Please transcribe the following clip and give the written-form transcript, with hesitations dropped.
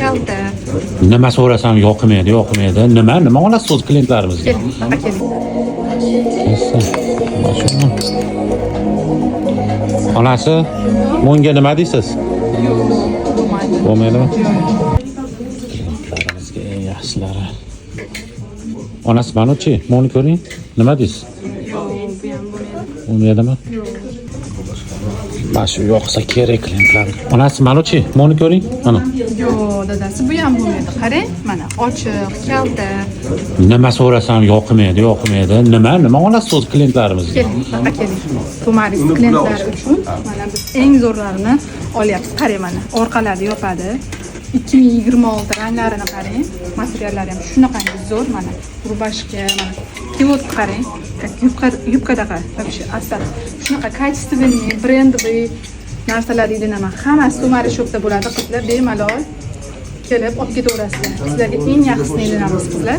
kalta. Nima so'rasam yoqmaydi. Nima olasiz o'z klientlarimizga? Keling, bunaqa keling. Mashina. Onasi, bunga nima deysiz? Bo'lmaydi. Bo'lmaydimi? Klientlarimizga eng yaxshilari. Onasi ma'nochi, buni ko'ring. Nima deysiz? Yo'q, bu ham bo'lmaydi. Bo'lmaydimi? Mana shu yoqsa kerak klientlar. Onasi ma'nochi, buni ko'ring. Mana. Yo'q, dadasi, bu ham bo'lmaydi. Qarang, mana ochiq, kalta. Nima so'rasam yoqmaydi. Nima olasiz o'z klientlarimizga? Keling, bunaqa keling. To'maris klientlari uchun mana biz eng zo'rlarini olyapmiz. Qarang, mana orqalari yopadi. 2026 ranglarini qarang. Materiallari ham shunaqangi zo'r mana. Rubashka, mana. Kivot qarang. Yubkadaqa, вообще asal. Shunaqa качественный, brendовый narsalar deydi nima. Hammasi To'maris shopda bo'ladi. Qizlar bemalol kelib olib ketaverasizlar. Sizlarga eng yaxshisini ilinamiz qizlar.